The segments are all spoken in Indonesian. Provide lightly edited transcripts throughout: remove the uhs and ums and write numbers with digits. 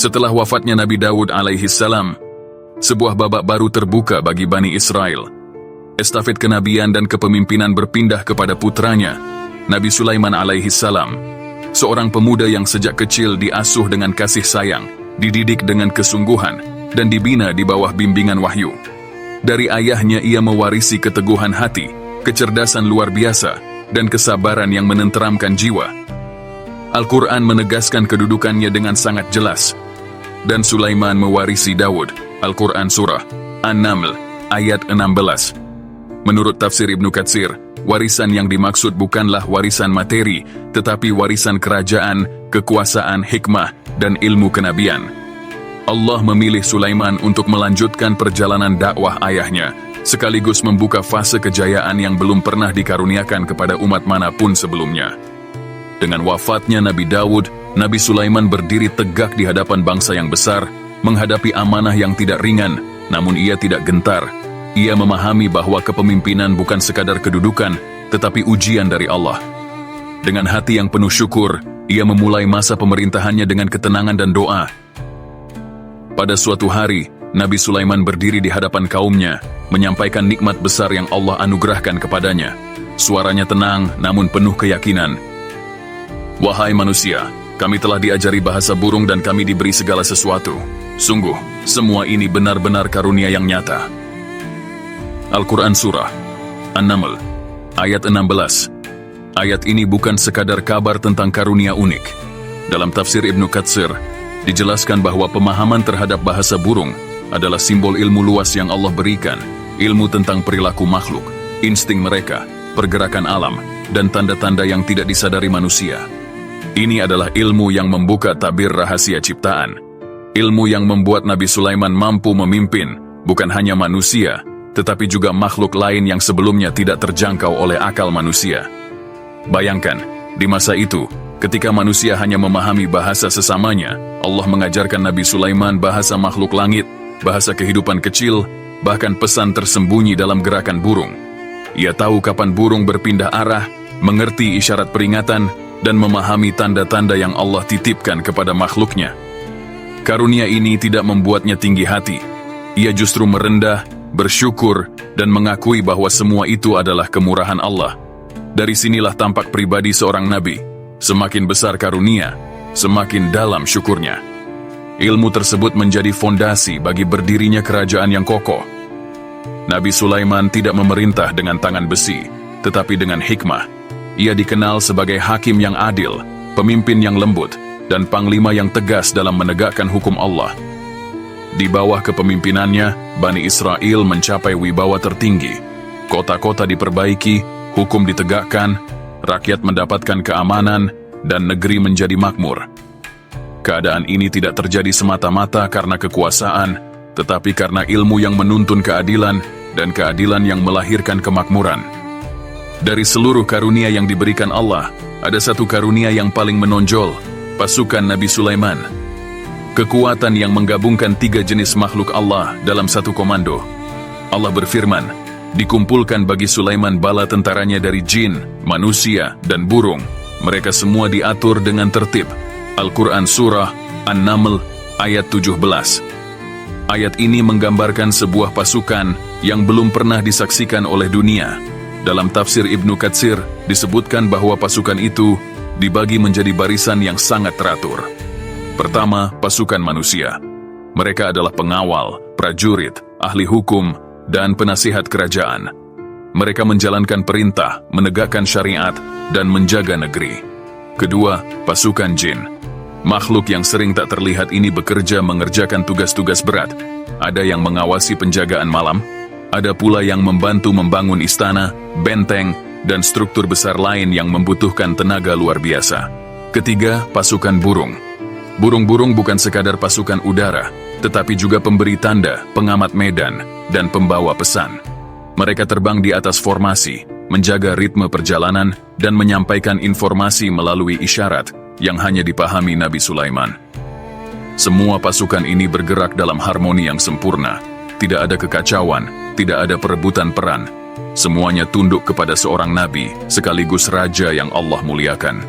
Setelah wafatnya Nabi Daud alaihi salam, sebuah babak baru terbuka bagi Bani Israel. Estafet kenabian dan kepemimpinan berpindah kepada putranya, Nabi Sulaiman alaihi salam, seorang pemuda yang sejak kecil diasuh dengan kasih sayang, dididik dengan kesungguhan, dan dibina di bawah bimbingan wahyu. Dari ayahnya ia mewarisi keteguhan hati, kecerdasan luar biasa, dan kesabaran yang menenteramkan jiwa. Al-Quran menegaskan kedudukannya dengan sangat jelas. Dan Sulaiman mewarisi Daud, Al-Quran Surah An-Naml, ayat 16. Menurut tafsir Ibnu Katsir, warisan yang dimaksud bukanlah warisan materi, tetapi warisan kerajaan, kekuasaan, hikmah, dan ilmu kenabian. Allah memilih Sulaiman untuk melanjutkan perjalanan dakwah ayahnya, sekaligus membuka fase kejayaan yang belum pernah dikaruniakan kepada umat manapun sebelumnya. Dengan wafatnya Nabi Daud, Nabi Sulaiman berdiri tegak di hadapan bangsa yang besar, menghadapi amanah yang tidak ringan, namun ia tidak gentar. Ia memahami bahwa kepemimpinan bukan sekadar kedudukan, tetapi ujian dari Allah. Dengan hati yang penuh syukur, ia memulai masa pemerintahannya dengan ketenangan dan doa. Pada suatu hari, Nabi Sulaiman berdiri di hadapan kaumnya, menyampaikan nikmat besar yang Allah anugerahkan kepadanya. Suaranya tenang, namun penuh keyakinan. Wahai manusia, kami telah diajari bahasa burung dan kami diberi segala sesuatu. Sungguh, semua ini benar-benar karunia yang nyata. Al-Quran Surah An-Naml, ayat 16. Ayat ini bukan sekadar kabar tentang karunia unik. Dalam tafsir Ibnu Katsir, dijelaskan bahwa pemahaman terhadap bahasa burung adalah simbol ilmu luas yang Allah berikan, ilmu tentang perilaku makhluk, insting mereka, pergerakan alam, dan tanda-tanda yang tidak disadari manusia. Ini adalah ilmu yang membuka tabir rahasia ciptaan. Ilmu yang membuat Nabi Sulaiman mampu memimpin, bukan hanya manusia, tetapi juga makhluk lain yang sebelumnya tidak terjangkau oleh akal manusia. Bayangkan, di masa itu, ketika manusia hanya memahami bahasa sesamanya, Allah mengajarkan Nabi Sulaiman bahasa makhluk langit, bahasa kehidupan kecil, bahkan pesan tersembunyi dalam gerakan burung. Ia tahu kapan burung berpindah arah, mengerti isyarat peringatan, dan memahami tanda-tanda yang Allah titipkan kepada makhluknya. Karunia ini tidak membuatnya tinggi hati. Ia justru merendah, bersyukur, dan mengakui bahwa semua itu adalah kemurahan Allah. Dari sinilah tampak pribadi seorang nabi. Semakin besar karunia, semakin dalam syukurnya. Ilmu tersebut menjadi fondasi bagi berdirinya kerajaan yang kokoh. Nabi Sulaiman tidak memerintah dengan tangan besi, tetapi dengan hikmah. Ia dikenal sebagai hakim yang adil, pemimpin yang lembut, dan panglima yang tegas dalam menegakkan hukum Allah. Di bawah kepemimpinannya, Bani Israel mencapai wibawa tertinggi. Kota-kota diperbaiki, hukum ditegakkan, rakyat mendapatkan keamanan, dan negeri menjadi makmur. Keadaan ini tidak terjadi semata-mata karena kekuasaan, tetapi karena ilmu yang menuntun keadilan, dan keadilan yang melahirkan kemakmuran. Dari seluruh karunia yang diberikan Allah, ada satu karunia yang paling menonjol, pasukan Nabi Sulaiman. Kekuatan yang menggabungkan 3 jenis makhluk Allah dalam satu komando. Allah berfirman, dikumpulkan bagi Sulaiman bala tentaranya dari jin, manusia, dan burung. Mereka semua diatur dengan tertib. Al-Quran Surah An-Naml, ayat 17. Ayat ini menggambarkan sebuah pasukan yang belum pernah disaksikan oleh dunia. Dalam tafsir Ibnu Katsir, disebutkan bahwa pasukan itu dibagi menjadi barisan yang sangat teratur. Pertama, pasukan manusia. Mereka adalah pengawal, prajurit, ahli hukum, dan penasihat kerajaan. Mereka menjalankan perintah, menegakkan syariat, dan menjaga negeri. Kedua, pasukan jin. Makhluk yang sering tak terlihat ini bekerja mengerjakan tugas-tugas berat. Ada yang mengawasi penjagaan malam, ada pula yang membantu membangun istana, benteng, dan struktur besar lain yang membutuhkan tenaga luar biasa. Ketiga, pasukan burung. Burung-burung bukan sekadar pasukan udara, tetapi juga pemberi tanda, pengamat medan, dan pembawa pesan. Mereka terbang di atas formasi, menjaga ritme perjalanan, dan menyampaikan informasi melalui isyarat yang hanya dipahami Nabi Sulaiman. Semua pasukan ini bergerak dalam harmoni yang sempurna. Tidak ada kekacauan, tidak ada perebutan peran. Semuanya tunduk kepada seorang nabi, sekaligus raja yang Allah muliakan.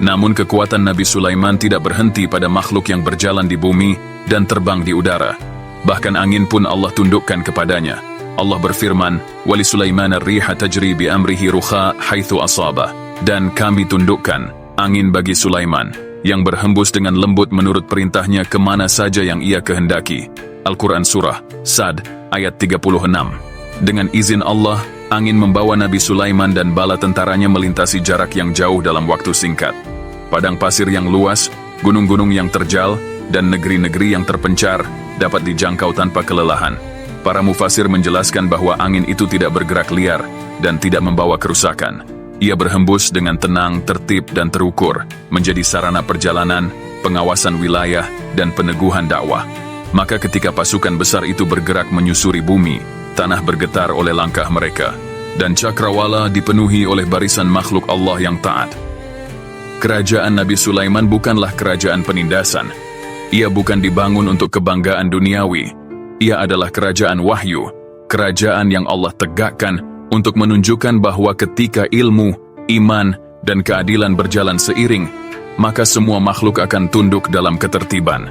Namun kekuatan Nabi Sulaiman tidak berhenti pada makhluk yang berjalan di bumi dan terbang di udara. Bahkan angin pun Allah tundukkan kepadanya. Allah berfirman, "Wali Sulaiman ar-riha tajri bi amrihi rukha haitsu asaba." Dan kami tundukkan angin bagi Sulaiman yang berhembus dengan lembut menurut perintahnya kemana saja yang ia kehendaki. Al-Quran Surah Sad ayat 36. Dengan izin Allah, angin membawa Nabi Sulaiman dan bala tentaranya melintasi jarak yang jauh dalam waktu singkat. Padang pasir yang luas, gunung-gunung yang terjal, dan negeri-negeri yang terpencar dapat dijangkau tanpa kelelahan. Para mufasir menjelaskan bahwa angin itu tidak bergerak liar dan tidak membawa kerusakan. Ia berhembus dengan tenang, tertib, dan terukur, menjadi sarana perjalanan, pengawasan wilayah, dan peneguhan dakwah. Maka ketika pasukan besar itu bergerak menyusuri bumi, tanah bergetar oleh langkah mereka, dan cakrawala dipenuhi oleh barisan makhluk Allah yang taat. Kerajaan Nabi Sulaiman bukanlah kerajaan penindasan. Ia bukan dibangun untuk kebanggaan duniawi. Ia adalah kerajaan wahyu, kerajaan yang Allah tegakkan untuk menunjukkan bahwa ketika ilmu, iman, dan keadilan berjalan seiring, maka semua makhluk akan tunduk dalam ketertiban.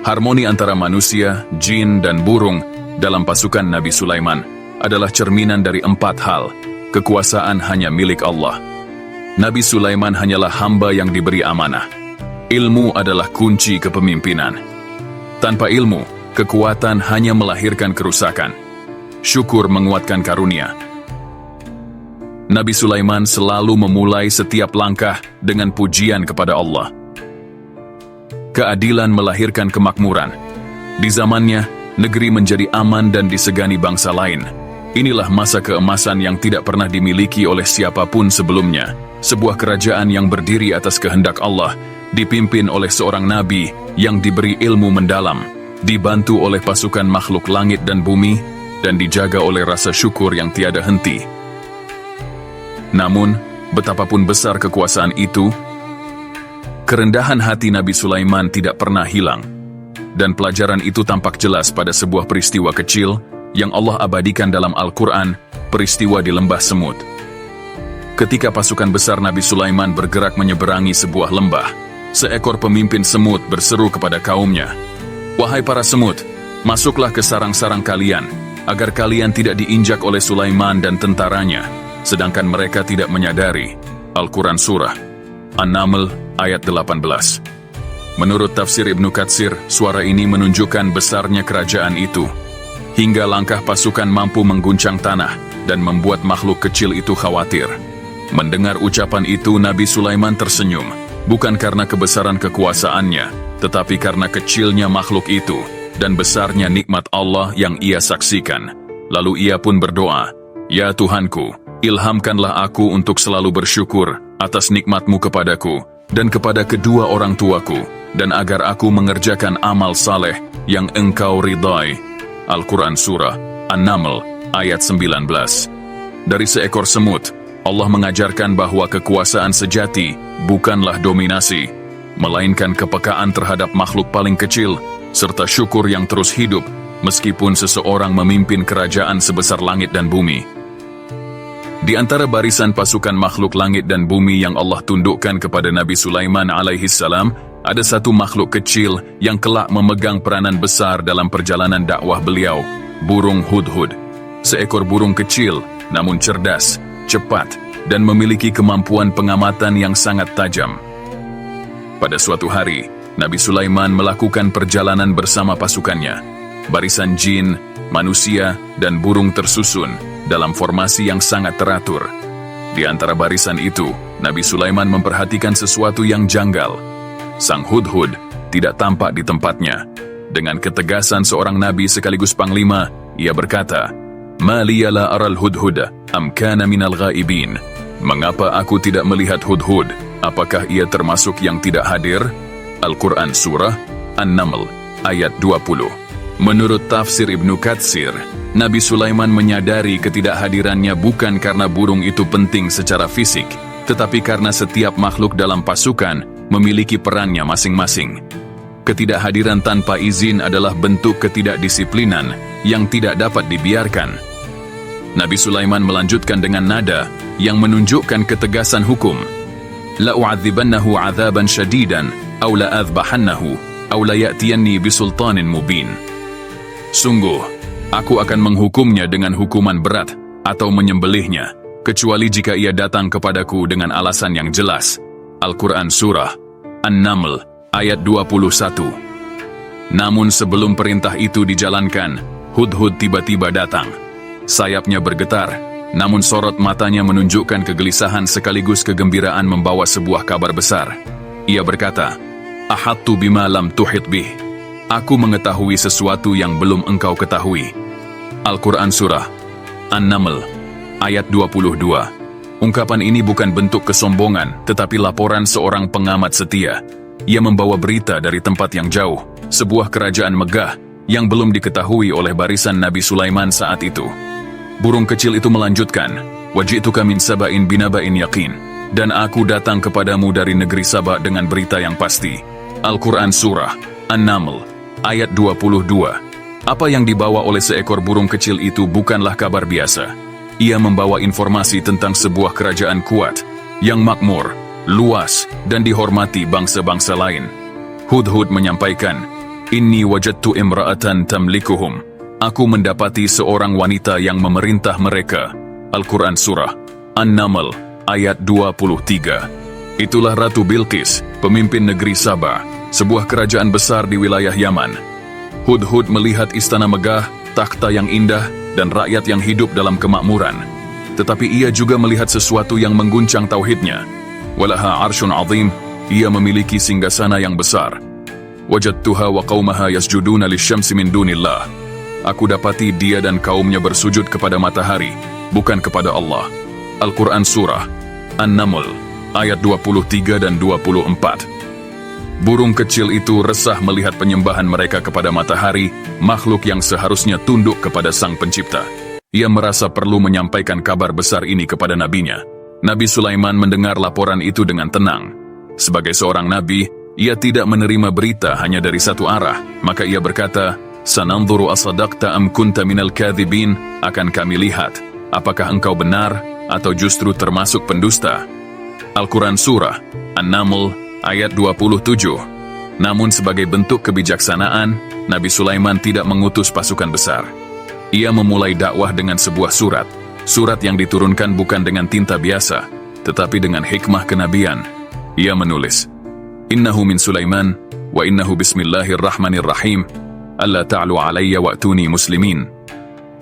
Harmoni antara manusia, jin, dan burung dalam pasukan Nabi Sulaiman adalah cerminan dari 4 hal. Kekuasaan hanya milik Allah. Nabi Sulaiman hanyalah hamba yang diberi amanah. Ilmu adalah kunci kepemimpinan. Tanpa ilmu, kekuatan hanya melahirkan kerusakan. Syukur menguatkan karunia. Nabi Sulaiman selalu memulai setiap langkah dengan pujian kepada Allah. Keadilan melahirkan kemakmuran. Di zamannya, negeri menjadi aman dan disegani bangsa lain. Inilah masa keemasan yang tidak pernah dimiliki oleh siapapun sebelumnya. Sebuah kerajaan yang berdiri atas kehendak Allah, dipimpin oleh seorang nabi yang diberi ilmu mendalam, dibantu oleh pasukan makhluk langit dan bumi, dan dijaga oleh rasa syukur yang tiada henti. Namun, betapapun besar kekuasaan itu, kerendahan hati Nabi Sulaiman tidak pernah hilang. Dan pelajaran itu tampak jelas pada sebuah peristiwa kecil yang Allah abadikan dalam Al-Quran, peristiwa di lembah semut. Ketika pasukan besar Nabi Sulaiman bergerak menyeberangi sebuah lembah, seekor pemimpin semut berseru kepada kaumnya, "Wahai para semut, masuklah ke sarang-sarang kalian, agar kalian tidak diinjak oleh Sulaiman dan tentaranya, sedangkan mereka tidak menyadari." Al-Quran Surah An-Naml ayat 18. Menurut tafsir Ibnu Katsir, suara ini menunjukkan besarnya kerajaan itu, hingga langkah pasukan mampu mengguncang tanah dan membuat makhluk kecil itu khawatir. Mendengar ucapan itu, Nabi Sulaiman tersenyum, bukan karena kebesaran kekuasaannya, tetapi karena kecilnya makhluk itu dan besarnya nikmat Allah yang ia saksikan. Lalu ia pun berdoa, "Ya Tuhanku, ilhamkanlah aku untuk selalu bersyukur atas nikmat-Mu kepadaku dan kepada kedua orang tuaku, dan agar aku mengerjakan amal saleh yang Engkau ridai." Al-Quran Surah An-Naml ayat 19. Dari seekor semut, Allah mengajarkan bahwa kekuasaan sejati bukanlah dominasi, melainkan kepekaan terhadap makhluk paling kecil, serta syukur yang terus hidup, meskipun seseorang memimpin kerajaan sebesar langit dan bumi. Di antara barisan pasukan makhluk langit dan bumi yang Allah tundukkan kepada Nabi Sulaiman alaihissalam, ada satu makhluk kecil yang kelak memegang peranan besar dalam perjalanan dakwah beliau, burung hudhud. Seekor burung kecil, namun cerdas, cepat, dan memiliki kemampuan pengamatan yang sangat tajam. Pada suatu hari, Nabi Sulaiman melakukan perjalanan bersama pasukannya. Barisan jin, manusia, dan burung tersusun dalam formasi yang sangat teratur. Di antara barisan itu, Nabi Sulaiman memperhatikan sesuatu yang janggal. Sang hudhud tidak tampak di tempatnya. Dengan ketegasan seorang nabi sekaligus panglima, ia berkata, "Ma liya la aral hudhuda, am kana minal ghaibin?" Mengapa aku tidak melihat hudhud? Apakah ia termasuk yang tidak hadir? Al-Quran Surah An-Naml ayat 20. Menurut tafsir Ibnu Katsir, Nabi Sulaiman menyadari ketidakhadirannya bukan karena burung itu penting secara fisik, tetapi karena setiap makhluk dalam pasukan memiliki perannya masing-masing. Ketidakhadiran tanpa izin adalah bentuk ketidakdisiplinan yang tidak dapat dibiarkan. Nabi Sulaiman melanjutkan dengan nada yang menunjukkan ketegasan hukum. la'u'adzibannahu 'adzaban syadidan aw la'adzbahannahu aw laya'tiyanni bisultanin mubin. Sungguh, aku akan menghukumnya dengan hukuman berat atau menyembelihnya, kecuali jika ia datang kepadaku dengan alasan yang jelas. Al-Quran Surah An-Naml ayat 21. Namun sebelum perintah itu dijalankan, Hudhud tiba-tiba datang. Sayapnya bergetar, namun sorot matanya menunjukkan kegelisahan sekaligus kegembiraan membawa sebuah kabar besar. Ia berkata, "Ahattu bima lam tuhit bih." Aku mengetahui sesuatu yang belum engkau ketahui. Al-Quran Surah An-Naml ayat 22. Ungkapan ini bukan bentuk kesombongan, tetapi laporan seorang pengamat setia. Ia membawa berita dari tempat yang jauh, sebuah kerajaan megah yang belum diketahui oleh barisan Nabi Sulaiman saat itu. Burung kecil itu melanjutkan, "Waji'tuka min saba'in binaba'in yaqin." Dan aku datang kepadamu dari negeri Saba dengan berita yang pasti. Al-Quran Surah An-Naml ayat 22. Apa yang dibawa oleh seekor burung kecil itu bukanlah kabar biasa. Ia membawa informasi tentang sebuah kerajaan kuat, yang makmur, luas, dan dihormati bangsa-bangsa lain. Hudhud menyampaikan, "Inni wajadtu imra'atan tamlikuhum." Aku mendapati seorang wanita yang memerintah mereka. Al-Quran Surah An-Naml ayat 23. Itulah Ratu Bilqis, pemimpin negeri Saba, sebuah kerajaan besar di wilayah Yaman. Hudhud melihat istana megah, takhta yang indah, dan rakyat yang hidup dalam kemakmuran. Tetapi ia juga melihat sesuatu yang mengguncang tauhidnya. Walaha arsyun azim, ia memiliki singgasana yang besar. Wajadtuha wa qaumaha yasjuduna lisyamsi min dunillah. Aku dapati dia dan kaumnya bersujud kepada matahari, bukan kepada Allah. Al-Quran Surah An-Naml ayat 23 dan 24. Burung kecil itu resah melihat penyembahan mereka kepada matahari, makhluk yang seharusnya tunduk kepada Sang Pencipta. Ia merasa perlu menyampaikan kabar besar ini kepada nabinya. Nabi Sulaiman mendengar laporan itu dengan tenang. Sebagai seorang nabi, ia tidak menerima berita hanya dari satu arah, maka ia berkata, "Sananzuru asadaqta am kunta minal kadhibin." Akan kami lihat, apakah engkau benar atau justru termasuk pendusta. Al-Quran Surah An-Naml ayat 27. Namun sebagai bentuk kebijaksanaan, Nabi Sulaiman tidak mengutus pasukan besar. Ia memulai dakwah dengan sebuah surat. Surat yang diturunkan bukan dengan tinta biasa, tetapi dengan hikmah kenabian. Ia menulis, "Innahu min Sulaiman, wa innahu bismillahirrahmanirrahim, alla ta'lu alayya wa'tuni muslimin."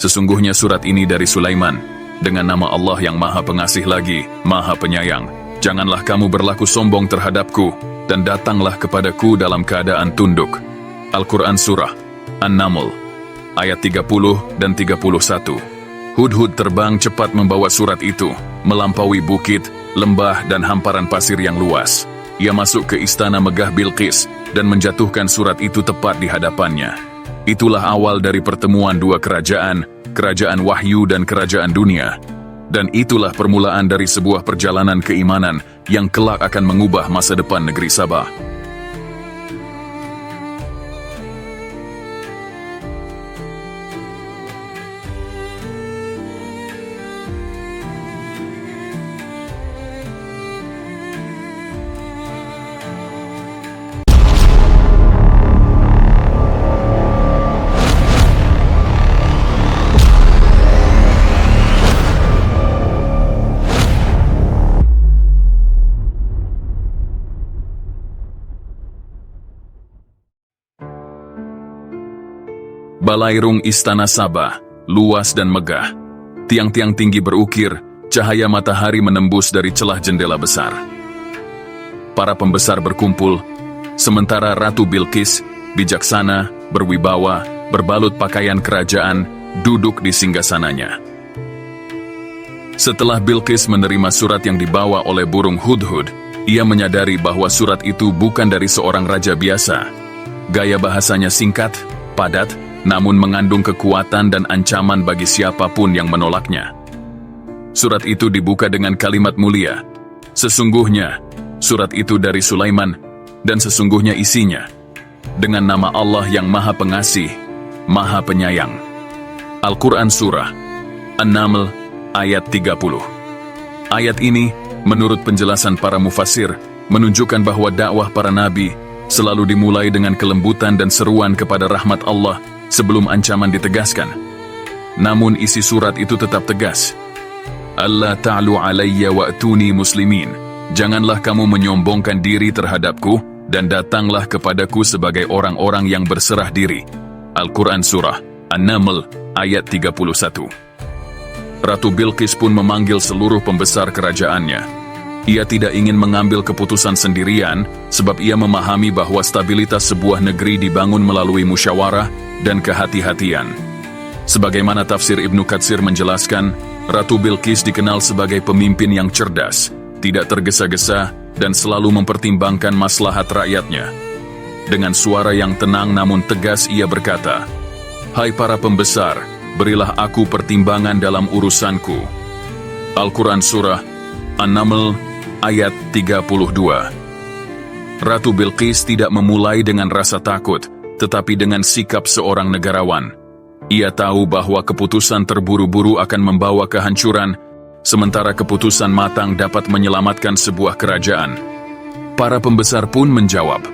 Sesungguhnya surat ini dari Sulaiman, dengan nama Allah yang Maha Pengasih lagi, Maha Penyayang. Janganlah kamu berlaku sombong terhadapku, dan datanglah kepadaku dalam keadaan tunduk. Al-Quran Surah An-Naml ayat 30 dan 31. Hudhud terbang cepat membawa surat itu, melampaui bukit, lembah, dan hamparan pasir yang luas. Ia masuk ke istana megah Bilqis, dan menjatuhkan surat itu tepat di hadapannya. Itulah awal dari pertemuan dua kerajaan, kerajaan wahyu dan kerajaan dunia. Dan itulah permulaan dari sebuah perjalanan keimanan yang kelak akan mengubah masa depan negeri Sabah. Balairung Istana Saba, luas dan megah. Tiang-tiang tinggi berukir, cahaya matahari menembus dari celah jendela besar. Para pembesar berkumpul, sementara Ratu Bilqis, bijaksana, berwibawa, berbalut pakaian kerajaan, duduk di singgasananya. Setelah Bilqis menerima surat yang dibawa oleh burung Hudhud, ia menyadari bahwa surat itu bukan dari seorang raja biasa. Gaya bahasanya singkat, padat, namun mengandung kekuatan dan ancaman bagi siapapun yang menolaknya. Surat itu dibuka dengan kalimat mulia. Sesungguhnya, surat itu dari Sulaiman, dan sesungguhnya isinya, dengan nama Allah yang Maha Pengasih, Maha Penyayang. Al-Quran Surah An-Naml ayat 30. Ayat ini Menurut penjelasan para mufassir, menunjukkan bahwa dakwah para nabi selalu dimulai dengan kelembutan dan seruan kepada rahmat Allah sebelum ancaman ditegaskan. Namun isi surat itu tetap tegas. Allah ta'lu alayya wa'tuni muslimin. Janganlah kamu menyombongkan diri terhadapku dan datanglah kepadaku sebagai orang-orang yang berserah diri. Al-Quran Surah An-Naml ayat 31. Ratu Bilqis pun memanggil seluruh pembesar kerajaannya. Ia tidak ingin mengambil keputusan sendirian sebab ia memahami bahwa stabilitas sebuah negeri dibangun melalui musyawarah dan kehati-hatian. Sebagaimana tafsir Ibnu Katsir menjelaskan, Ratu Bilqis dikenal sebagai pemimpin yang cerdas, tidak tergesa-gesa, dan selalu mempertimbangkan maslahat rakyatnya. Dengan suara yang tenang namun tegas ia berkata, "Hai para pembesar, berilah aku pertimbangan dalam urusanku." Al-Quran Surah An-Naml ayat 32. Ratu Bilqis tidak memulai dengan rasa takut, tetapi dengan sikap seorang negarawan. Ia tahu bahwa keputusan terburu-buru akan membawa kehancuran, sementara keputusan matang dapat menyelamatkan sebuah kerajaan. Para pembesar pun menjawab.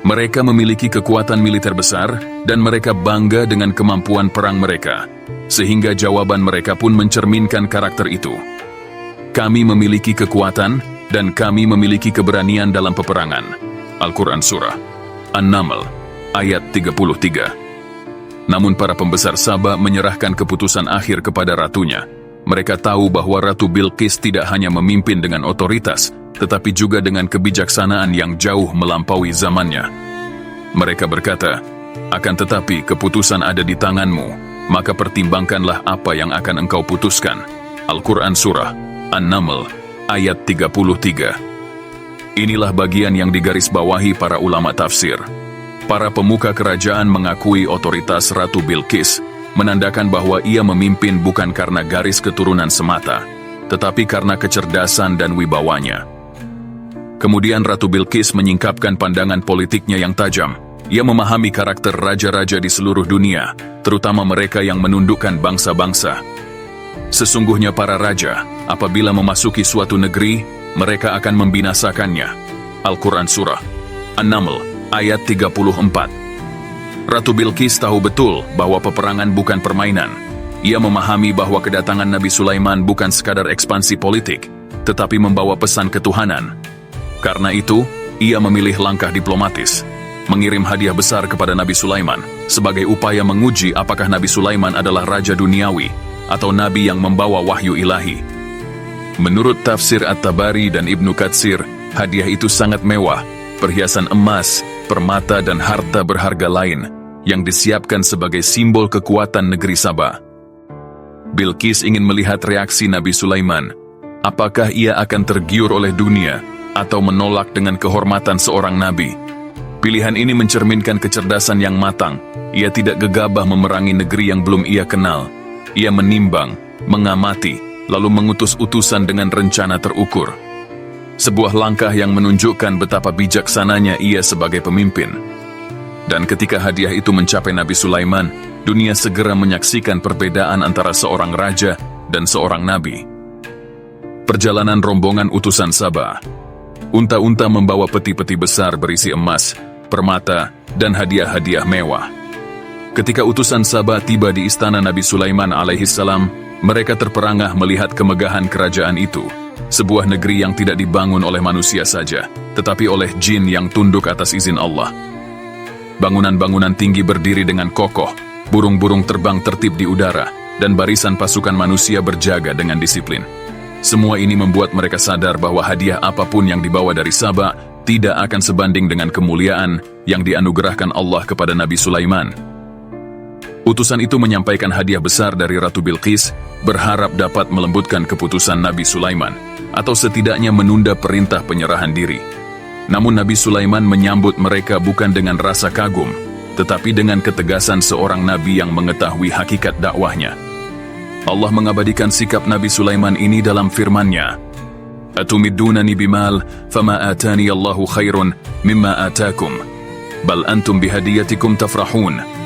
Mereka memiliki kekuatan militer besar, dan mereka bangga dengan kemampuan perang mereka, sehingga jawaban mereka pun mencerminkan karakter itu. Kami memiliki kekuatan, dan kami memiliki keberanian dalam peperangan. Al-Quran Surah An-Naml ayat 33. Namun para pembesar Saba menyerahkan keputusan akhir kepada ratunya. Mereka tahu bahwa Ratu Bilqis tidak hanya memimpin dengan otoritas, tetapi juga dengan kebijaksanaan yang jauh melampaui zamannya. Mereka berkata, "Akan tetapi keputusan ada di tanganmu, maka pertimbangkanlah apa yang akan engkau putuskan." Al-Quran Surah An-Naml ayat 33. Inilah bagian yang digarisbawahi para ulama tafsir. Para pemuka kerajaan mengakui otoritas Ratu Bilqis, menandakan bahwa ia memimpin bukan karena garis keturunan semata, tetapi karena kecerdasan dan wibawanya. Kemudian Ratu Bilqis menyingkapkan pandangan politiknya yang tajam. Ia memahami karakter raja-raja di seluruh dunia, terutama mereka yang menundukkan bangsa-bangsa. Sesungguhnya para raja, apabila memasuki suatu negeri, mereka akan membinasakannya. Al-Quran Surah An-Naml ayat 34. Ratu Bilqis tahu betul bahwa peperangan bukan permainan. Ia memahami bahwa kedatangan Nabi Sulaiman bukan sekadar ekspansi politik, tetapi membawa pesan ketuhanan. Karena itu, ia memilih langkah diplomatis, mengirim hadiah besar kepada Nabi Sulaiman, sebagai upaya menguji apakah Nabi Sulaiman adalah raja duniawi, atau nabi yang membawa wahyu ilahi. Menurut tafsir At-Tabari dan Ibnu Katsir, hadiah itu sangat mewah, perhiasan emas, permata dan harta berharga lain yang disiapkan sebagai simbol kekuatan negeri Saba. Bilqis ingin melihat reaksi Nabi Sulaiman. Apakah ia akan tergiur oleh dunia atau menolak dengan kehormatan seorang nabi? Pilihan ini mencerminkan kecerdasan yang matang. Ia tidak gegabah memerangi negeri yang belum ia kenal. Ia menimbang, mengamati, lalu mengutus utusan dengan rencana terukur. Sebuah langkah yang menunjukkan betapa bijaksananya ia sebagai pemimpin. Dan ketika hadiah itu mencapai Nabi Sulaiman, dunia segera menyaksikan perbedaan antara seorang raja dan seorang nabi. Perjalanan rombongan utusan Saba. Unta-unta membawa peti-peti besar berisi emas, permata, dan hadiah-hadiah mewah. Ketika utusan Saba tiba di istana Nabi Sulaiman alaihissalam, mereka terperangah melihat kemegahan kerajaan itu. Sebuah negeri yang tidak dibangun oleh manusia saja, tetapi oleh jin yang tunduk atas izin Allah. Bangunan-bangunan tinggi berdiri dengan kokoh, burung-burung terbang tertib di udara, dan barisan pasukan manusia berjaga dengan disiplin. Semua ini membuat mereka sadar bahwa hadiah apapun yang dibawa dari Saba tidak akan sebanding dengan kemuliaan yang dianugerahkan Allah kepada Nabi Sulaiman. Utusan itu menyampaikan hadiah besar dari Ratu Bilqis, berharap dapat melembutkan keputusan Nabi Sulaiman, atau setidaknya menunda perintah penyerahan diri. Namun Nabi Sulaiman menyambut mereka bukan dengan rasa kagum, tetapi dengan ketegasan seorang nabi yang mengetahui hakikat dakwahnya. Allah mengabadikan sikap Nabi Sulaiman ini dalam firman-Nya, "Atumiddunani bimal, fama atani Allahu khairun mimma atakum, bal antum bihadiyatikum tafrahun."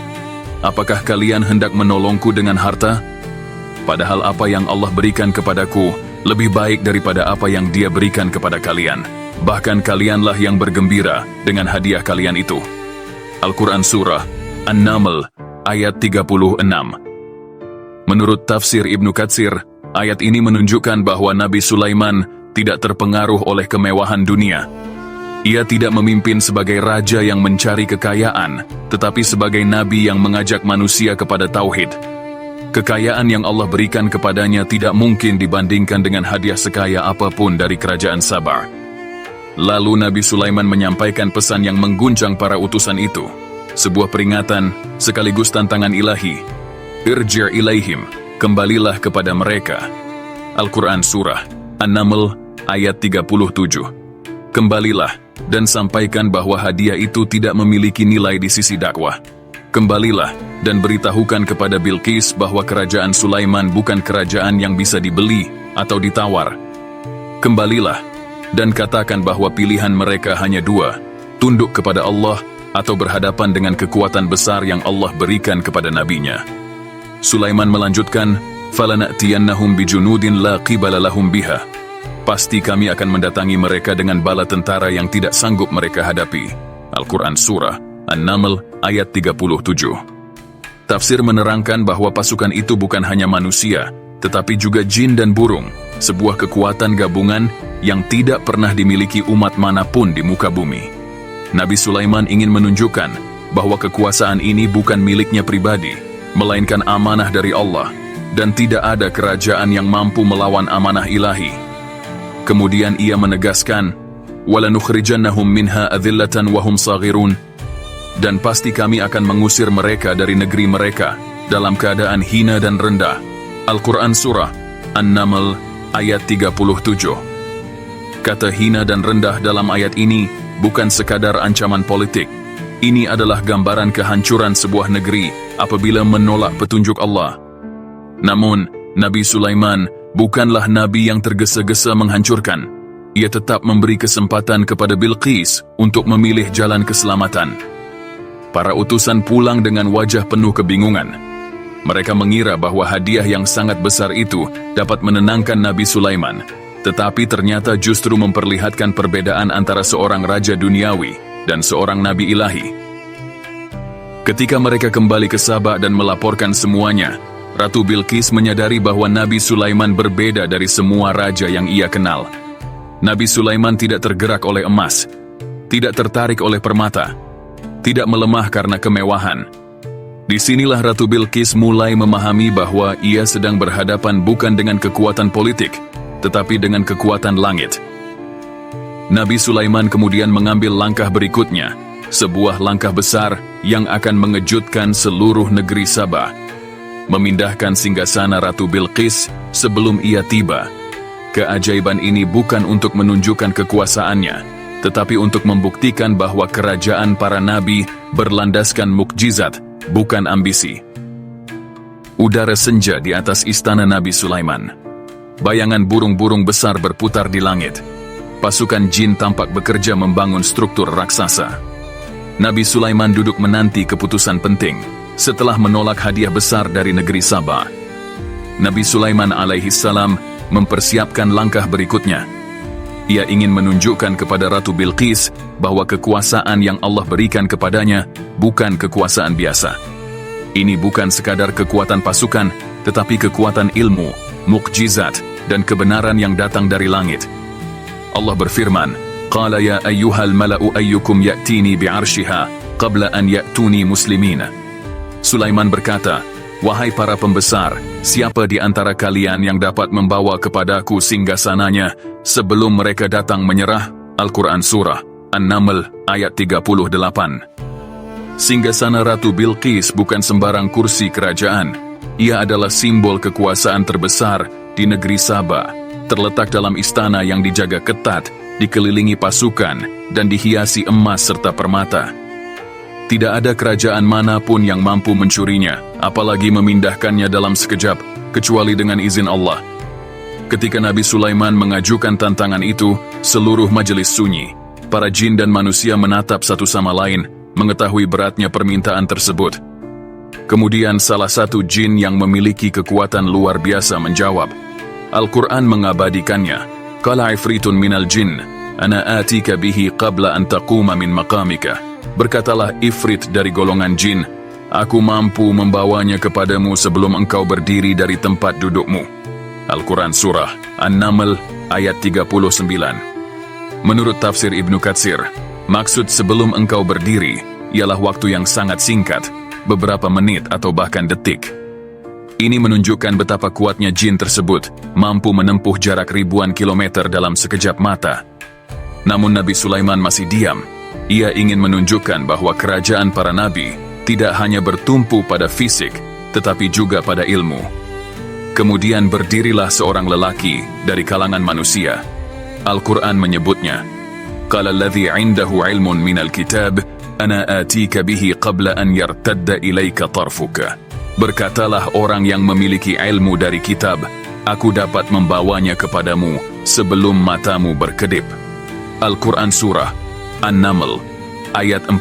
Apakah kalian hendak menolongku dengan harta? Padahal apa yang Allah berikan kepadaku lebih baik daripada apa yang Dia berikan kepada kalian. Bahkan kalianlah yang bergembira dengan hadiah kalian itu. Al-Quran Surah An-Naml ayat 36. Menurut tafsir Ibnu Katsir, ayat ini menunjukkan bahwa Nabi Sulaiman tidak terpengaruh oleh kemewahan dunia. Ia tidak memimpin sebagai raja yang mencari kekayaan, tetapi sebagai nabi yang mengajak manusia kepada tauhid. Kekayaan yang Allah berikan kepadanya tidak mungkin dibandingkan dengan hadiah sekaya apapun dari kerajaan Saba. Lalu Nabi Sulaiman menyampaikan pesan yang mengguncang para utusan itu. Sebuah peringatan sekaligus tantangan ilahi. Irji' ilaihim, kembalilah kepada mereka. Al-Quran Surah An-Naml ayat 37. Kembalilah dan sampaikan bahwa hadiah itu tidak memiliki nilai di sisi dakwah. Kembalilah dan beritahukan kepada Bilqis bahwa kerajaan Sulaiman bukan kerajaan yang bisa dibeli atau ditawar. Kembalilah dan katakan bahwa pilihan mereka hanya dua, tunduk kepada Allah atau berhadapan dengan kekuatan besar yang Allah berikan kepada nabinya. Sulaiman melanjutkan, "Falana'tiyannahum bijunudin la qibala lahum biha." Pasti kami akan mendatangi mereka dengan bala tentara yang tidak sanggup mereka hadapi. Al-Quran Surah An-Naml ayat 37. Tafsir menerangkan bahwa pasukan itu bukan hanya manusia, tetapi juga jin dan burung, sebuah kekuatan gabungan yang tidak pernah dimiliki umat manapun di muka bumi. Nabi Sulaiman ingin menunjukkan bahwa kekuasaan ini bukan miliknya pribadi, melainkan amanah dari Allah, dan tidak ada kerajaan yang mampu melawan amanah ilahi. Kemudian ia menegaskan, "Walanukhrijannahum minha adhillatan wa hum saghirun." Dan pasti kami akan mengusir mereka dari negeri mereka dalam keadaan hina dan rendah. Al-Quran Surah An-Naml ayat 37. Kata hina dan rendah dalam ayat ini bukan sekadar ancaman politik. Ini adalah gambaran kehancuran sebuah negeri apabila menolak petunjuk Allah. Namun, Nabi Sulaiman bukanlah nabi yang tergesa-gesa menghancurkan. Ia tetap memberi kesempatan kepada Bilqis untuk memilih jalan keselamatan. Para utusan pulang dengan wajah penuh kebingungan. Mereka mengira bahwa hadiah yang sangat besar itu dapat menenangkan Nabi Sulaiman, tetapi ternyata justru memperlihatkan perbedaan antara seorang raja duniawi dan seorang nabi ilahi. Ketika mereka kembali ke Saba dan melaporkan semuanya, Ratu Bilqis menyadari bahwa Nabi Sulaiman berbeda dari semua raja yang ia kenal. Nabi Sulaiman tidak tergerak oleh emas, tidak tertarik oleh permata, tidak melemah karena kemewahan. Disinilah Ratu Bilqis mulai memahami bahwa ia sedang berhadapan bukan dengan kekuatan politik, tetapi dengan kekuatan langit. Nabi Sulaiman kemudian mengambil langkah berikutnya, sebuah langkah besar yang akan mengejutkan seluruh negeri Saba. Memindahkan singgasana Ratu Bilqis sebelum ia tiba. Keajaiban ini bukan untuk menunjukkan kekuasaannya, tetapi untuk membuktikan bahwa kerajaan para nabi berlandaskan mukjizat, bukan ambisi. Udara senja di atas istana Nabi Sulaiman. Bayangan burung-burung besar berputar di langit. Pasukan jin tampak bekerja membangun struktur raksasa. Nabi Sulaiman duduk menanti keputusan penting setelah menolak hadiah besar dari negeri Saba. Nabi Sulaiman alaihi salam mempersiapkan langkah berikutnya. Ia ingin menunjukkan kepada Ratu Bilqis bahwa kekuasaan yang Allah berikan kepadanya bukan kekuasaan biasa. Ini bukan sekadar kekuatan pasukan, tetapi kekuatan ilmu, mukjizat, dan kebenaran yang datang dari langit. Allah berfirman, "Qala ya ayyuhal mala'u ayyukum ya'tini bi'arshiha qabla an ya'tuni muslimina." Sulaiman berkata, "Wahai para pembesar, siapa di antara kalian yang dapat membawa kepadaku singgasananya sebelum mereka datang menyerah?" Al-Quran Surah An-Naml ayat 38. Singgasana Ratu Bilqis bukan sembarang kursi kerajaan. Ia adalah simbol kekuasaan terbesar di negeri Saba, terletak dalam istana yang dijaga ketat, dikelilingi pasukan, dan dihiasi emas serta permata. Tidak ada kerajaan manapun yang mampu mencurinya, apalagi memindahkannya dalam sekejap, kecuali dengan izin Allah. Ketika Nabi Sulaiman mengajukan tantangan itu, seluruh majelis sunyi. Para jin dan manusia menatap satu sama lain, mengetahui beratnya permintaan tersebut. Kemudian salah satu jin yang memiliki kekuatan luar biasa menjawab, Al-Quran mengabadikannya. Qala ifritun minal jin, ana atika bihi qabla an taquma min maqamika. Berkatalah ifrit dari golongan jin, aku mampu membawanya kepadamu sebelum engkau berdiri dari tempat dudukmu. Al-Quran Surah An-Naml ayat 39. Menurut tafsir Ibnu Katsir, maksud sebelum engkau berdiri ialah waktu yang sangat singkat, beberapa menit atau bahkan detik. Ini menunjukkan betapa kuatnya jin tersebut, mampu menempuh jarak ribuan kilometer dalam sekejap mata. Namun Nabi Sulaiman masih diam. Ia ingin menunjukkan bahwa kerajaan para nabi tidak hanya bertumpu pada fisik, tetapi juga pada ilmu. Kemudian berdirilah seorang lelaki dari kalangan manusia. Al-Quran menyebutnya, Qala alladhi indahu ilmun minal kitab, ana atika bihi qabla an yartadda ilaika tarfuka. Berkatalah orang yang memiliki ilmu dari kitab, aku dapat membawanya kepadamu sebelum matamu berkedip. Al-Quran Surah An-Naml ayat 40.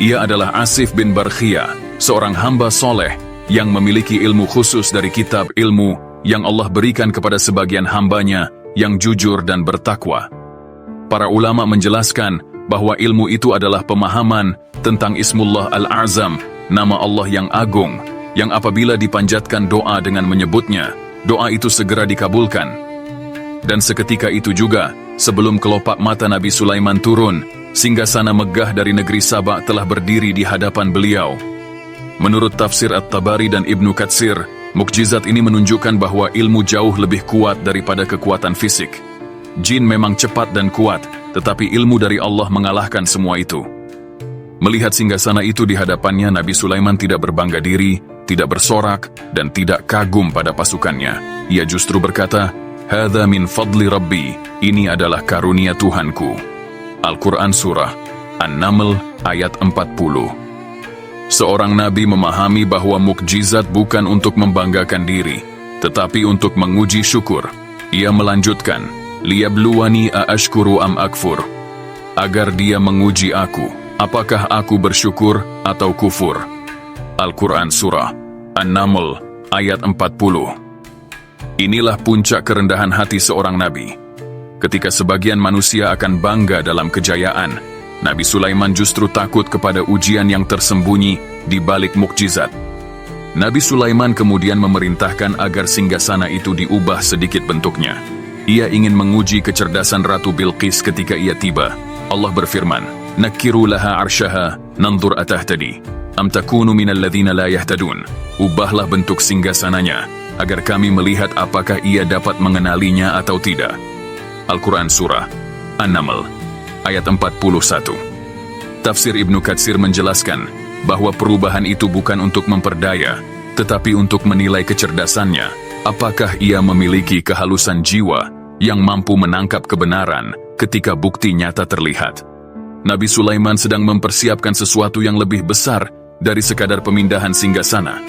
Ia adalah Asif bin Barkhia, seorang hamba soleh yang memiliki ilmu khusus dari kitab ilmu yang Allah berikan kepada sebagian hambanya yang jujur dan bertakwa. Para ulama menjelaskan bahwa ilmu itu adalah pemahaman tentang Ismullah Al-Azam, nama Allah yang agung, yang apabila dipanjatkan doa dengan menyebutnya, doa itu segera dikabulkan. Dan seketika itu juga, sebelum kelopak mata Nabi Sulaiman turun, singgasana megah dari negeri Sabak telah berdiri di hadapan beliau. Menurut tafsir At-Tabari dan Ibnu Katsir, mukjizat ini menunjukkan bahwa ilmu jauh lebih kuat daripada kekuatan fisik. Jin memang cepat dan kuat, tetapi ilmu dari Allah mengalahkan semua itu. Melihat singgasana itu di hadapannya, Nabi Sulaiman tidak berbangga diri, tidak bersorak, dan tidak kagum pada pasukannya. Ia justru berkata, Hadza min fadli Rabbi, ini adalah karunia Tuhanku. Al-Quran Surah An-Naml ayat 40. Seorang nabi memahami bahwa mukjizat bukan untuk membanggakan diri, tetapi untuk menguji syukur. Ia melanjutkan, liyabluwani aashkuru am akfur, agar dia menguji aku, apakah aku bersyukur atau kufur. Al-Quran Surah An-Naml ayat 40. Inilah puncak kerendahan hati seorang nabi. Ketika sebagian manusia akan bangga dalam kejayaan, Nabi Sulaiman justru takut kepada ujian yang tersembunyi di balik mukjizat. Nabi Sulaiman kemudian memerintahkan agar singgasana itu diubah sedikit bentuknya. Ia ingin menguji kecerdasan Ratu Bilqis ketika ia tiba. Allah berfirman, Nakiru laha arsyaha, nandur atahtadi, am takunu minal ladhina la yahtadun. Ubahlah bentuk singgasananya, agar kami melihat apakah ia dapat mengenalinya atau tidak. Al-Quran Surah An-Naml ayat 41. Tafsir Ibnu Katsir menjelaskan bahwa perubahan itu bukan untuk memperdaya, tetapi untuk menilai kecerdasannya, apakah ia memiliki kehalusan jiwa yang mampu menangkap kebenaran ketika bukti nyata terlihat. Nabi Sulaiman sedang mempersiapkan sesuatu yang lebih besar dari sekadar pemindahan singgasana.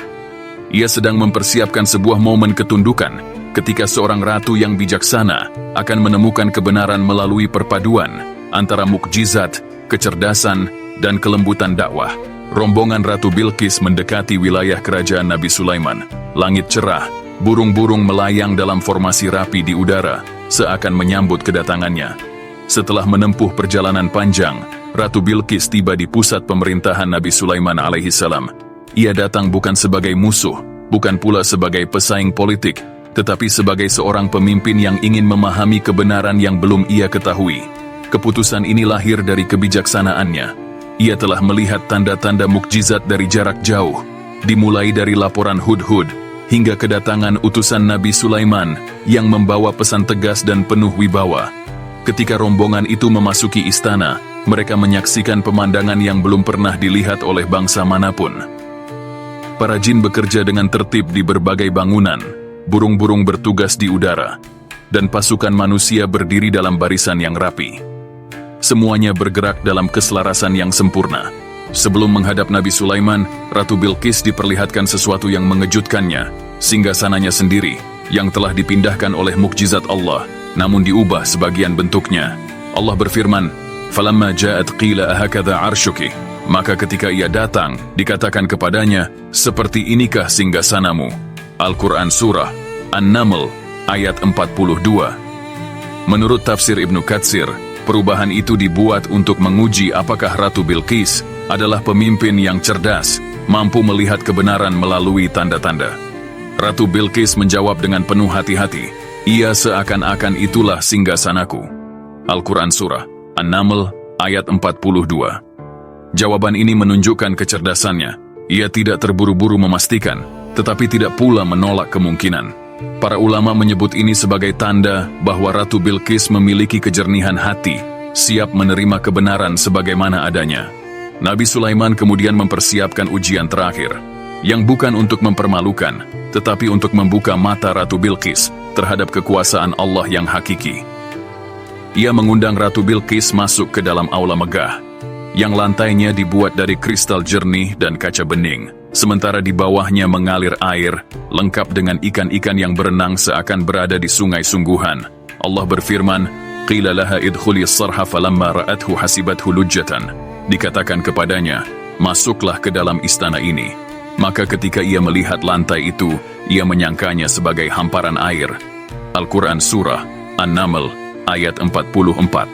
Ia sedang mempersiapkan sebuah momen ketundukan ketika seorang ratu yang bijaksana akan menemukan kebenaran melalui perpaduan antara mukjizat, kecerdasan, dan kelembutan dakwah. Rombongan Ratu Bilqis mendekati wilayah kerajaan Nabi Sulaiman. Langit cerah, burung-burung melayang dalam formasi rapi di udara, seakan menyambut kedatangannya. Setelah menempuh perjalanan panjang, Ratu Bilqis tiba di pusat pemerintahan Nabi Sulaiman alaihissalam. Ia datang bukan sebagai musuh, bukan pula sebagai pesaing politik, tetapi sebagai seorang pemimpin yang ingin memahami kebenaran yang belum ia ketahui. Keputusan ini lahir dari kebijaksanaannya. Ia telah melihat tanda-tanda mukjizat dari jarak jauh, dimulai dari laporan Hudhud, hingga kedatangan utusan Nabi Sulaiman yang membawa pesan tegas dan penuh wibawa. Ketika rombongan itu memasuki istana, mereka menyaksikan pemandangan yang belum pernah dilihat oleh bangsa manapun. Para jin bekerja dengan tertib di berbagai bangunan, burung-burung bertugas di udara, dan pasukan manusia berdiri dalam barisan yang rapi. Semuanya bergerak dalam keselarasan yang sempurna. Sebelum menghadap Nabi Sulaiman, Ratu Bilqis diperlihatkan sesuatu yang mengejutkannya, singgasananya sendiri, yang telah dipindahkan oleh mukjizat Allah, namun diubah sebagian bentuknya. Allah berfirman, "Falamma ja'at qila ahakadha arshuki." Maka ketika ia datang, dikatakan kepadanya, "Seperti inikah singgasanamu?" Al-Quran Surah An-Naml, ayat 42. Menurut tafsir Ibnu Katsir, perubahan itu dibuat untuk menguji apakah Ratu Bilqis adalah pemimpin yang cerdas, mampu melihat kebenaran melalui tanda-tanda. Ratu Bilqis menjawab dengan penuh hati-hati, ia seakan-akan itulah singgasanaku. Al-Quran Surah An-Naml, ayat 42. Jawaban ini menunjukkan kecerdasannya. Ia tidak terburu-buru memastikan, tetapi tidak pula menolak kemungkinan. Para ulama menyebut ini sebagai tanda bahwa Ratu Bilqis memiliki kejernihan hati, siap menerima kebenaran sebagaimana adanya. Nabi Sulaiman kemudian mempersiapkan ujian terakhir, yang bukan untuk mempermalukan, tetapi untuk membuka mata Ratu Bilqis terhadap kekuasaan Allah yang hakiki. Ia mengundang Ratu Bilqis masuk ke dalam aula megah, yang lantainya dibuat dari kristal jernih dan kaca bening, sementara di bawahnya mengalir air, lengkap dengan ikan-ikan yang berenang seakan berada di sungai sungguhan. Allah berfirman, "Qila laha idkhuli as-sarha falamma ra'athu hasibathu lujjatan." Dikatakan kepadanya, masuklah ke dalam istana ini. Maka ketika ia melihat lantai itu, ia menyangkanya sebagai hamparan air. Al-Quran Surah An-Naml, ayat 44.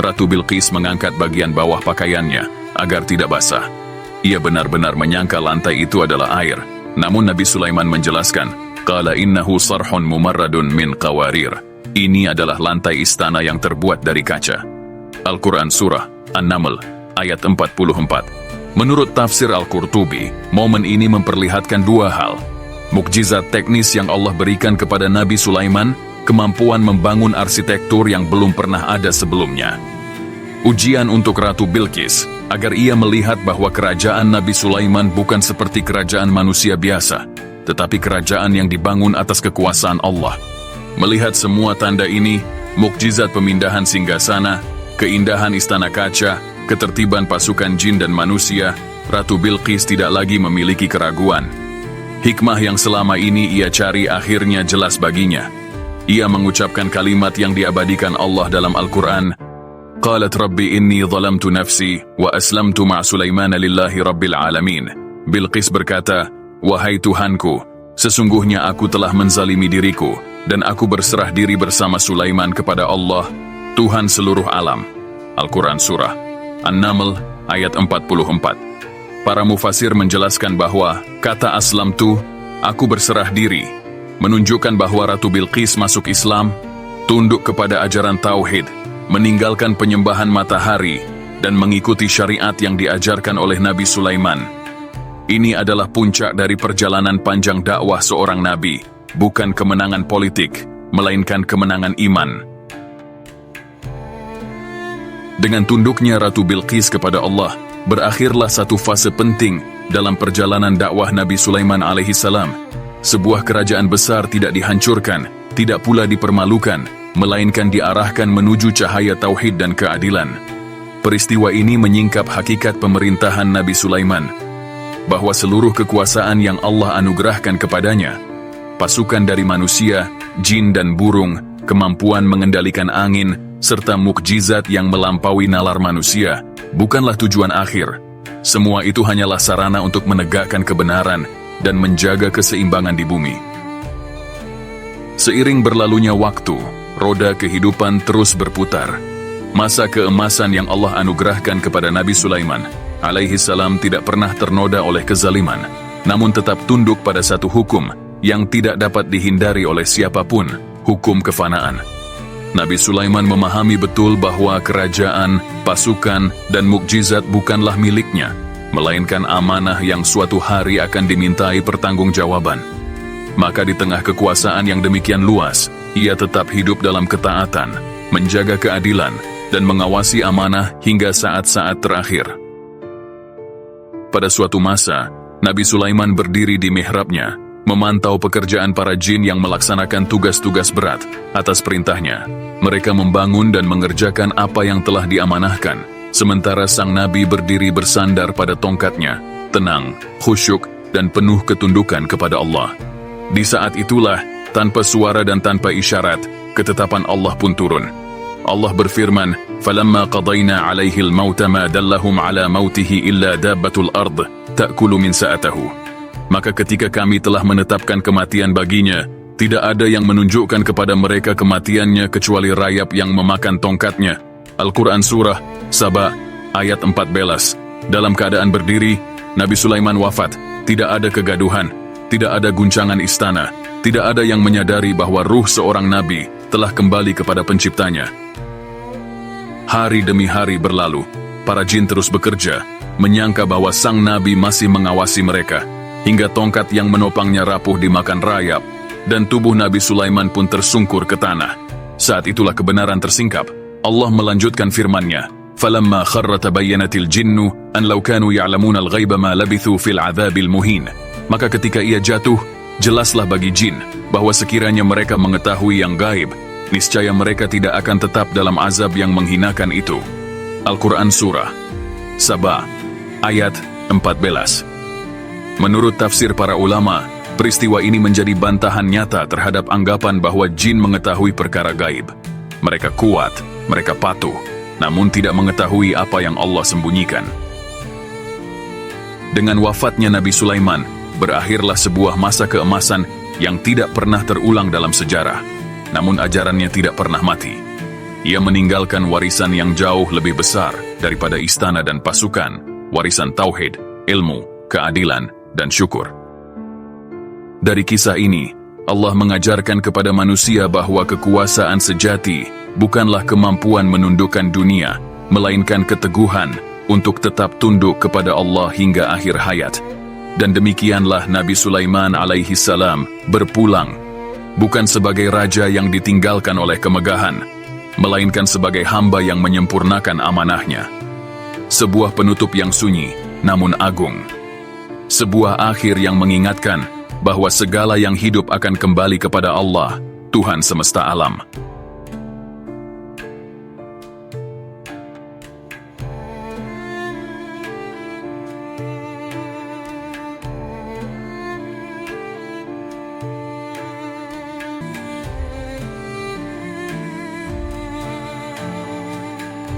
Ratu Bilqis mengangkat bagian bawah pakaiannya agar tidak basah. Ia benar-benar menyangka lantai itu adalah air. Namun Nabi Sulaiman menjelaskan, "Qala innahu sarhun mumarradun min qawarir." Ini adalah lantai istana yang terbuat dari kaca. Al-Quran Surah An-Naml, ayat 44. Menurut tafsir Al-Qurtubi, momen ini memperlihatkan dua hal. Mukjizat teknis yang Allah berikan kepada Nabi Sulaiman, kemampuan membangun arsitektur yang belum pernah ada sebelumnya. Ujian untuk Ratu Bilqis, agar ia melihat bahwa kerajaan Nabi Sulaiman bukan seperti kerajaan manusia biasa, tetapi kerajaan yang dibangun atas kekuasaan Allah. Melihat semua tanda ini, mukjizat pemindahan singgasana, keindahan istana kaca, ketertiban pasukan jin dan manusia, Ratu Bilqis tidak lagi memiliki keraguan. Hikmah yang selama ini ia cari akhirnya jelas baginya. Ia mengucapkan kalimat yang diabadikan Allah dalam Al-Quran, "Qalat Rabbi inni zalamtu nafsi wa aslamtu ma'a Sulaimana lillahi rabbil alamin." Bilqis berkata, "Wahai Tuhanku, sesungguhnya aku telah menzalimi diriku, dan aku berserah diri bersama Sulaiman kepada Allah, Tuhan seluruh alam." Al-Quran Surah An-Naml, ayat 44. Para mufasir menjelaskan bahwa kata aslamtu, aku berserah diri, menunjukkan bahwa Ratu Bilqis masuk Islam, tunduk kepada ajaran Tauhid, meninggalkan penyembahan matahari, dan mengikuti syariat yang diajarkan oleh Nabi Sulaiman. Ini adalah puncak dari perjalanan panjang dakwah seorang nabi, bukan kemenangan politik, melainkan kemenangan iman. Dengan tunduknya Ratu Bilqis kepada Allah, berakhirlah satu fase penting dalam perjalanan dakwah Nabi Sulaiman alaihi salam. Sebuah kerajaan besar tidak dihancurkan, tidak pula dipermalukan, melainkan diarahkan menuju cahaya tauhid dan keadilan. Peristiwa ini menyingkap hakikat pemerintahan Nabi Sulaiman, bahwa seluruh kekuasaan yang Allah anugerahkan kepadanya, pasukan dari manusia, jin dan burung, kemampuan mengendalikan angin, serta mukjizat yang melampaui nalar manusia, bukanlah tujuan akhir. Semua itu hanyalah sarana untuk menegakkan kebenaran dan menjaga keseimbangan di bumi. Seiring berlalunya waktu, roda kehidupan terus berputar. Masa keemasan yang Allah anugerahkan kepada Nabi Sulaiman alaihi salam tidak pernah ternoda oleh kezaliman, namun tetap tunduk pada satu hukum yang tidak dapat dihindari oleh siapapun, hukum kefanaan. Nabi Sulaiman memahami betul bahwa kerajaan, pasukan, dan mukjizat bukanlah miliknya, melainkan amanah yang suatu hari akan dimintai pertanggungjawaban. Maka di tengah kekuasaan yang demikian luas, ia tetap hidup dalam ketaatan, menjaga keadilan, dan mengawasi amanah hingga saat-saat terakhir. Pada suatu masa, Nabi Sulaiman berdiri di mihrabnya, memantau pekerjaan para jin yang melaksanakan tugas-tugas berat atas perintahnya. Mereka membangun dan mengerjakan apa yang telah diamanahkan, sementara sang Nabi berdiri bersandar pada tongkatnya, tenang, khusyuk, dan penuh ketundukan kepada Allah. Di saat itulah, tanpa suara dan tanpa isyarat, ketetapan Allah pun turun. Allah berfirman, "Falamma qadayna 'alaihi al-mauta ma dallahum 'ala mautihi illa dabbatul ard ta'kulu min sa'atahu." Maka ketika kami telah menetapkan kematian baginya, Tidak ada yang menunjukkan kepada mereka kematiannya kecuali rayap yang memakan tongkatnya. Al-Quran Surah Saba ayat 14. Dalam keadaan berdiri, Nabi Sulaiman wafat. Tidak ada kegaduhan, tidak ada guncangan istana, tidak ada yang menyadari bahwa ruh seorang nabi telah kembali kepada penciptanya. Hari demi hari berlalu, para jin terus bekerja, menyangka bahwa sang nabi masih mengawasi mereka, hingga tongkat yang menopangnya rapuh dimakan rayap, dan tubuh Nabi Sulaiman pun tersungkur ke tanah. Saat itulah kebenaran tersingkap. Allah melanjutkan firman-Nya, "Falamma kharra tabayyanatil jinnu an law kanu ya'lamuna al-ghaiba ma labithu fil 'adzabil muhin." Maka ketika ia jatuh, jelaslah bagi jin bahwa sekiranya mereka mengetahui yang gaib, niscaya mereka tidak akan tetap dalam azab yang menghinakan itu. Al-Quran Surah Saba ayat 14. Menurut tafsir para ulama, peristiwa ini menjadi bantahan nyata terhadap anggapan bahwa jin mengetahui perkara gaib. Mereka kuat, mereka patuh, namun tidak mengetahui apa yang Allah sembunyikan. Dengan wafatnya Nabi Sulaiman, berakhirlah sebuah masa keemasan yang tidak pernah terulang dalam sejarah. Namun ajarannya tidak pernah mati. Ia meninggalkan warisan yang jauh lebih besar daripada istana dan pasukan, warisan tauhid, ilmu, keadilan, dan syukur. Dari kisah ini, Allah mengajarkan kepada manusia bahwa kekuasaan sejati bukanlah kemampuan menundukkan dunia, melainkan keteguhan untuk tetap tunduk kepada Allah hingga akhir hayat. Dan demikianlah Nabi Sulaiman alaihi salam berpulang, bukan sebagai raja yang ditinggalkan oleh kemegahan, melainkan sebagai hamba yang menyempurnakan amanahnya. Sebuah penutup yang sunyi, namun agung. Sebuah akhir yang mengingatkan bahwa segala yang hidup akan kembali kepada Allah, Tuhan semesta alam.